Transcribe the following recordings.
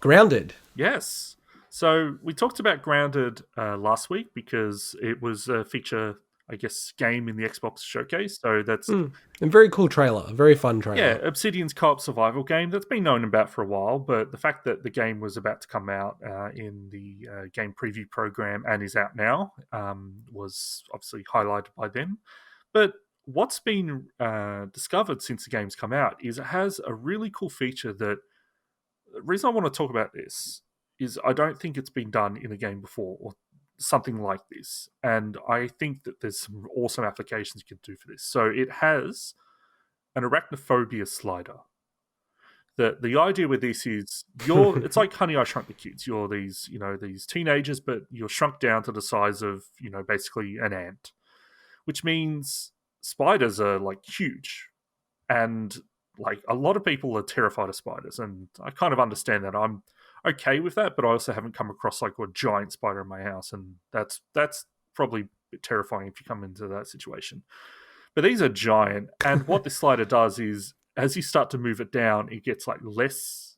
Grounded. Yes. So we talked about Grounded last week because it was a feature, I guess, game in the Xbox showcase. So that's A very cool trailer. A very fun trailer. Obsidian's co-op survival game that's been known about for a while. But the fact that the game was about to come out in the game preview program and is out now was obviously highlighted by them. But what's been discovered since the game's come out is it has a really cool feature that the reason I want to talk about this is I don't think it's been done in a game before or something like this. And I think that there's some awesome applications you can do for this. So it has an arachnaphobia slider. The idea with this is it's like Honey, I Shrunk the Kids. You're these teenagers, but you're shrunk down to the size of, basically an ant. Which means spiders are like huge. And like a lot of people are terrified of spiders, and I kind of understand that. I'm okay with that, but I also haven't come across like a giant spider in my house, and that's probably a bit terrifying if you come into that situation. But these are giant, and what this slider does is, as you start to move it down, it gets like less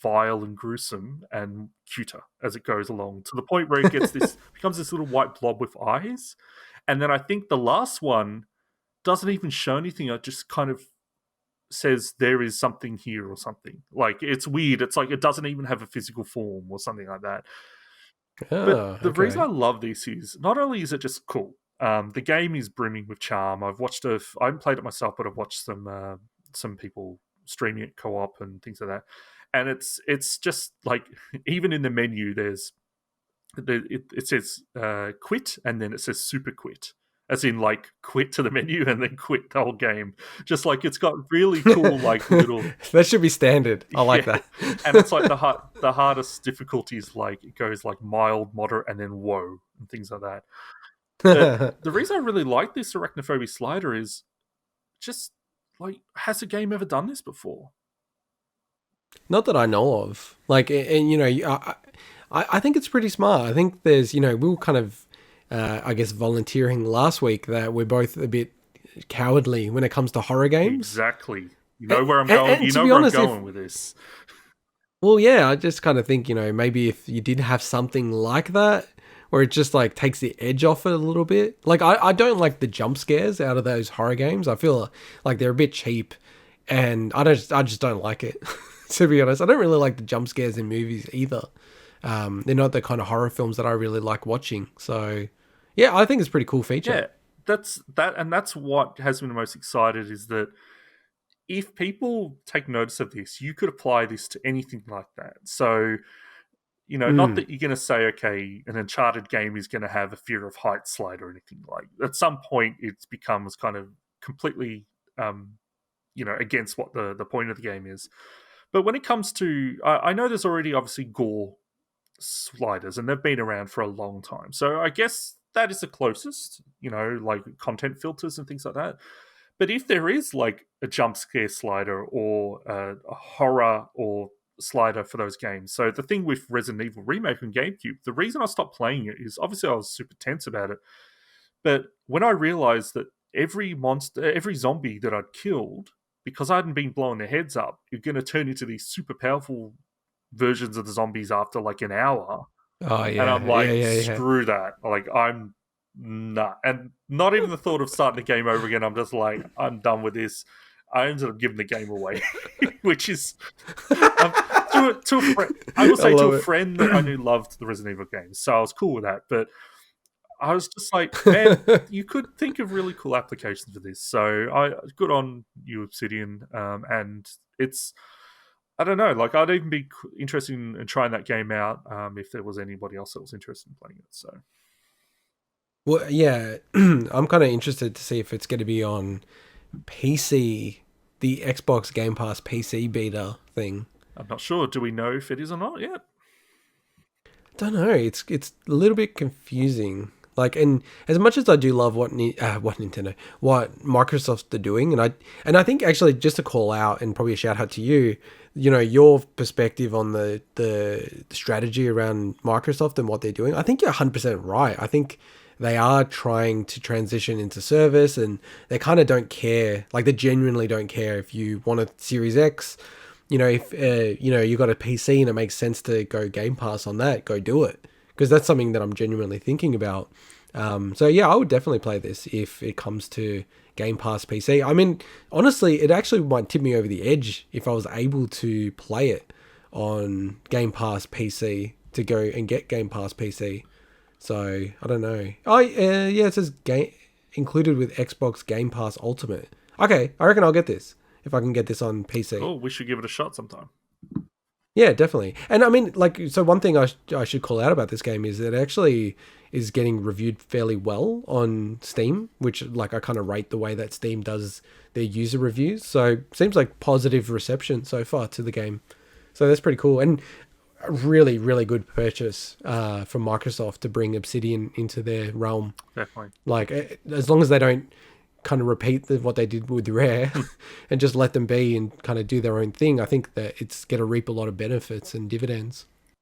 vile and gruesome and cuter as it goes along, to the point where it gets becomes this little white blob with eyes. And then I think the last one doesn't even show anything. It just kind of says there is something here or something. Like, it's weird. It's like it doesn't even have a physical form or something like that. But the reason I love this is not only is it just cool, the game is brimming with charm. I haven't played it myself, but I've watched some people streaming it co-op and things like that. And it's just like, even in the menu, it says quit, and then it says super quit. As in, like, quit to the menu and then quit the whole game. Just like, it's got really cool, like, little. That should be standard. I like that. And it's like the hardest difficulties, like, it goes like mild, moderate, and then whoa, and things like that. But the reason I really like this arachnophobia slider is just like, has a game ever done this before? Not that I know of. Like, and I think it's pretty smart. I think there's, we were kind of, I guess, volunteering last week that we're both a bit cowardly when it comes to horror games. Exactly. You know where I'm going. You know where I'm going with this. Well, yeah, I just kind of think, maybe if you did have something like that, where it just like takes the edge off it a little bit. Like, I don't like the jump scares out of those horror games. I feel like they're a bit cheap, and I just don't like it. To be honest, I don't really like the jump scares in movies either. They're not the kind of horror films that I really like watching. So, yeah, I think it's a pretty cool feature. Yeah, that's what has me the most excited, is that if people take notice of this, you could apply this to anything like that. So, not that you're going to say, okay, an Uncharted game is going to have a fear of height slide or anything like. At some point, it becomes kind of completely, against what the point of the game is. But when it comes to, I know there's already obviously gore sliders, and they've been around for a long time. So I guess that is the closest, like content filters and things like that. But if there is like a jump scare slider or a horror or slider for those games. So the thing with Resident Evil Remake on GameCube, the reason I stopped playing it is obviously I was super tense about it. But when I realized that every zombie that I'd killed, because I hadn't been blowing their heads up, you're going to turn into these super powerful versions of the zombies after like an hour. Oh, yeah. And I'm like, screw that. Like, I'm not. And not even the thought of starting the game over again. I'm just like, I'm done with this. I ended up giving the game away, which is to a friend. I will say to a friend that I knew loved the Resident Evil games, so I was cool with that. But I was just like, man, you could think of really cool applications for this. So good on you, Obsidian. And it's, I don't know, like, I'd even be interested in trying that game out if there was anybody else that was interested in playing it. So, well, yeah, I'm kind of interested to see if it's going to be on PC, the Xbox Game Pass PC beta thing. I'm not sure. Do we know if it is or not yet? Don't know. It's a little bit confusing. Like, and as much as I do love what Microsoft's doing, and I think actually, just to call out and probably a shout out to you, your perspective on the strategy around Microsoft and what they're doing, I think you're 100% right. I think they are trying to transition into service, and they kind of don't care. Like, they genuinely don't care if you want a Series X if you got a PC and it makes sense to go Game Pass on that, go do it, because that's something that I'm genuinely thinking about. So yeah, I would definitely play this if it comes to Game Pass PC. I mean, honestly, it actually might tip me over the edge if I was able to play it on Game Pass PC, to go and get Game Pass PC. So I don't know. Oh yeah, it says game included with Xbox Game Pass Ultimate. Okay, I reckon I'll get this if I can get this on PC. Oh, we should give it a shot sometime. Yeah, definitely. And I mean, like, so one thing I should call out about this game is that it actually is getting reviewed fairly well on Steam, which, like, I kind of rate the way that Steam does their user reviews. So seems like positive reception so far to the game. So that's pretty cool. And a really, really good purchase from Microsoft to bring Obsidian into their realm. Definitely. Like, as long as they don't kind of repeat what they did with Rare and just let them be and kind of do their own thing, I think that it's going to reap a lot of benefits and dividends.